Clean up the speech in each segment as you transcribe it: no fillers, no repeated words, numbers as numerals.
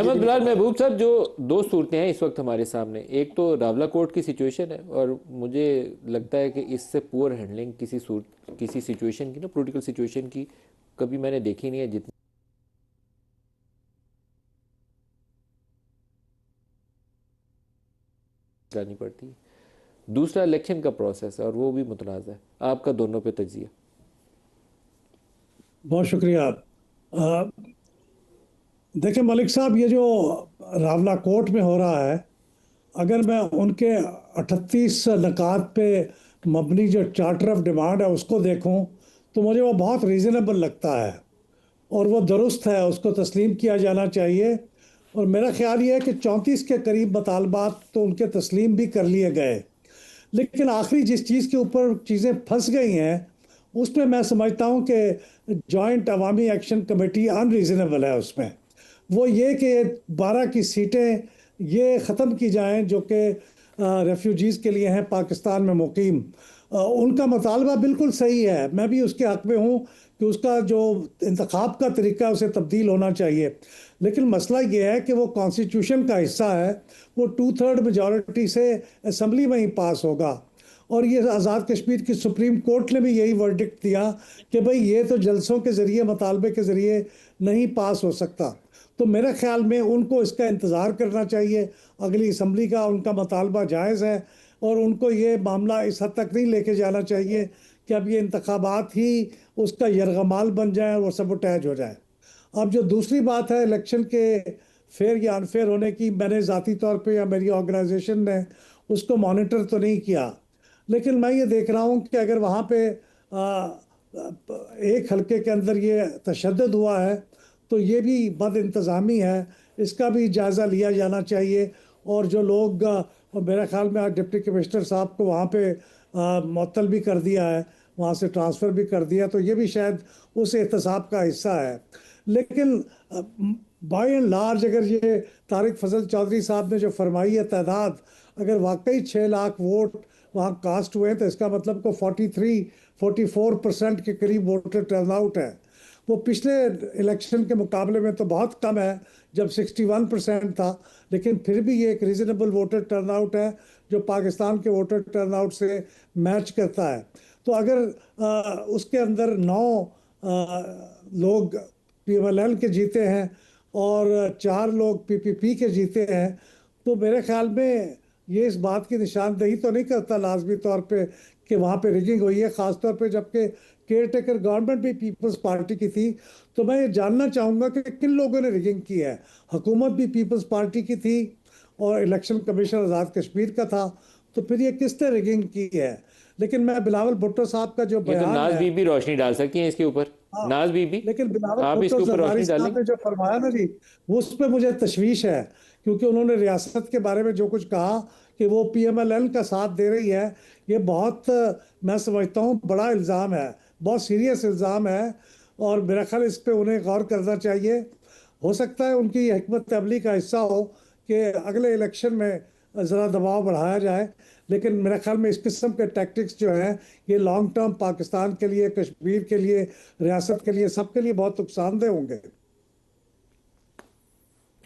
احمد بلال محبوب صاحب، جو دو صورتیں ہیں اس وقت ہمارے سامنے، ایک تو راولہ کوٹ کی سچویشن ہے، اور مجھے لگتا ہے کہ اس سے پور ہینڈلنگ کسی سچویشن کی پولیٹیکل سچویشن کی کبھی میں نے دیکھی نہیں ہے جتنی جانی پڑتی ہے۔ دوسرا الیکشن کا پروسیس ہے اور وہ بھی متنازع ہے، آپ کا دونوں پہ تجزیہ؟ بہت شکریہ۔ دیکھیں ملک صاحب، یہ جو راولہ کوٹ میں ہو رہا ہے، اگر میں ان کے 38 نکات پہ مبنی جو چارٹر آف ڈیمانڈ ہے اس کو دیکھوں تو مجھے وہ بہت ریزنیبل لگتا ہے اور وہ درست ہے، اس کو تسلیم کیا جانا چاہیے۔ اور میرا خیال یہ ہے کہ 34 کے قریب مطالبات تو ان کے تسلیم بھی کر لیے گئے، لیکن آخری جس چیز کے اوپر چیزیں پھنس گئی ہیں اس پہ میں سمجھتا ہوں کہ جوائنٹ عوامی ایکشن کمیٹی ان ریزنیبل ہے۔ اس میں وہ یہ کہ 12 کی سیٹیں یہ ختم کی جائیں جو کہ ریفیوجیز کے لیے ہیں پاکستان میں مقیم۔ ان کا مطالبہ بالکل صحیح ہے، میں بھی اس کے حق میں ہوں کہ اس کا جو انتخاب کا طریقہ اسے تبدیل ہونا چاہیے، لیکن مسئلہ یہ ہے کہ وہ کانسٹیٹیوشن کا حصہ ہے، وہ 2/3 میجورٹی سے اسمبلی میں ہی پاس ہوگا۔ اور یہ آزاد کشمیر کی سپریم کورٹ نے بھی یہی ورڈکٹ دیا کہ بھئی یہ تو جلسوں کے ذریعے، مطالبے کے ذریعے نہیں پاس ہو سکتا۔ تو میرے خیال میں ان کو اس کا انتظار کرنا چاہیے، اگلی اسمبلی کا ان کا مطالبہ جائز ہے، اور ان کو یہ معاملہ اس حد تک نہیں لے کے جانا چاہیے کہ اب یہ انتخابات ہی اس کا یرغمال بن جائیں اور وہ سبوٹیج ہو جائے۔ اب جو دوسری بات ہے الیکشن کے فیئر یا انفیئر ہونے کی، میں نے ذاتی طور پہ یا میری آرگنائزیشن نے اس کو مانیٹر تو نہیں کیا، لیکن میں یہ دیکھ رہا ہوں کہ اگر وہاں پہ ایک حلقے کے اندر یہ تشدد ہوا ہے تو یہ بھی بد انتظامی ہے، اس کا بھی جائزہ لیا جانا چاہیے۔ اور جو لوگ، میرے خیال میں ڈپٹی کمشنر صاحب کو وہاں پہ معطل بھی کر دیا ہے، وہاں سے ٹرانسفر بھی کر دیا، تو یہ بھی شاید اس احتساب کا حصہ ہے۔ لیکن بائی اینڈ لارج اگر یہ طارق فضل چودھری صاحب نے جو فرمائی ہے تعداد، اگر واقعی 6 لاکھ ووٹ وہاں کاسٹ ہوئے تو اس کا مطلب کو 44% کے قریب ووٹر ٹرن آؤٹ ہے۔ وہ پچھلے الیکشن کے مقابلے میں تو بہت کم ہے جب 61% تھا، لیکن پھر بھی یہ ایک ریزنیبل ووٹر ٹرن آؤٹ ہے جو پاکستان کے ووٹر ٹرن آؤٹ سے میچ کرتا ہے۔ تو اگر اس کے اندر 9 لوگ پی ایم ایل ایل کے جیتے ہیں اور 4 لوگ پی پی پی کے جیتے ہیں، تو میرے خیال میں یہ اس بات کی نشاندہی تو نہیں کرتا لازمی طور پہ کہ وہاں پہ ریگنگ ہوئی ہے، خاص طور پہ جبکہ کیئر ٹیکر گورنمنٹ بھی پیپلز پارٹی کی تھی۔ تو میں یہ جاننا چاہوں گا کہ کن لوگوں نے ریگنگ کی ہے۔ حکومت بھی پیپلز پارٹی کی تھی اور الیکشن کمیشن آزاد کشمیر کا تھا، تو پھر یہ کس نے ریگنگ کی ہے؟ لیکن میں بلاول بھٹو صاحب کا جو یہ تو بیان ناز ہے، بی بھی روشنی ڈال سکتی ہیں اس کے اوپر۔ ناز بی بھی لیکن بلاول آپ اس بھٹو کے اوپر زرداری روشنی ڈالیں صاحب نے جو فرمایا نا جی، وہ اس پہ مجھے تشویش ہے، کیونکہ انہوں نے ریاست کے بارے میں جو کچھ کہا کہ وہ پی ایم ایل ایل کا ساتھ دے رہی ہے، یہ بہت، میں سمجھتا ہوں بڑا الزام ہے، بہت سیریس الزام ہے، اور میرا خیال اس پہ انہیں غور کرنا چاہیے۔ ہو سکتا ہے ان کی حکمت عملی کا حصہ ہو کہ اگلے الیکشن میں ذرا دباؤ بڑھایا جائے، لیکن میرے خیال میں اس قسم کے ٹیکٹکس جو ہیں یہ لانگ ٹرم پاکستان کے لیے، کشمیر کے لیے، ریاست کے لیے، سب کے لیے بہت نقصان دہ ہوں گے۔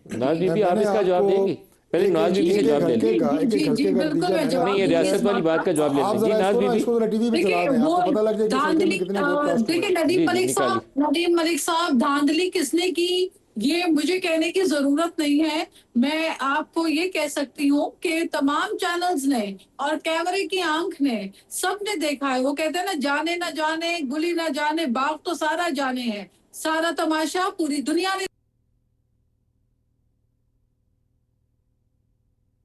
ناز بی بھی میں آپ نے اس کا آپ جواب کو دیں گی؟ پہلے ناز بی بی سے جواب لے لیں۔ ایک ایک ہلکے کا نتیجہ میں نے نہیں، یہ ریاست والی بات کا جواب لے آپ لیں جی، ذرا ناز بی بھی۔ اس کو ذرا ٹی وی پہ چلا دیں، آپ کو پتہ لگ جائے کہ اس ہلکے میں کتنے ووٹ کاسٹ ہوئے۔ دیکھیں ندیم جی ملک نکالیے۔ صاحب، ندیم ملک صاحب، دھاندلی کس نے کی یہ مجھے کہنے کی ضرورت نہیں ہے۔ میں آپ کو یہ کہہ سکتی ہوں کہ تمام چینلز نے اور کیمرے کی آنکھ نے سب نے دیکھا ہے۔ وہ کہتے ہیں نا، جانے نہ جانے گلی نہ جانے باغ تو سارا جانے ہے، سارا تماشا پوری دنیا نے۔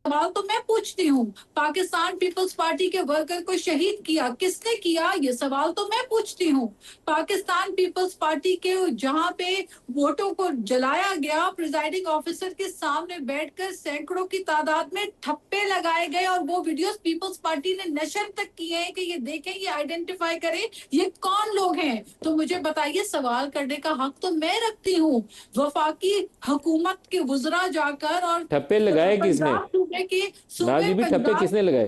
سوال تو میں پوچھتی ہوں، پاکستان پیپلز پارٹی کے ورکر کو شہید کیا کس نے کیا؟ یہ سوال تو میں پوچھتی ہوں۔ پاکستان پیپلز پارٹی کے جہاں پہ ووٹوں کو جلایا گیا، پریزائڈنگ آفیسر کے سامنے بیٹھ کر سینکڑوں کی تعداد میں ٹھپے لگائے گئے، اور وہ ویڈیوز پیپلز پارٹی نے نشر تک کیے ہیں کہ یہ دیکھیں، یہ آئیڈینٹیفائی کریں یہ کون لوگ ہیں۔ تو مجھے بتائیے، سوال کرنے کا حق تو میں رکھتی ہوں۔ وفاقی حکومت کے وزراء جا کر اور ٹھپے لگائے کس نے؟ پنجاب صوبے کے ناز بی صوبے بھی ٹھپے کس پنجاب نے لگائے؟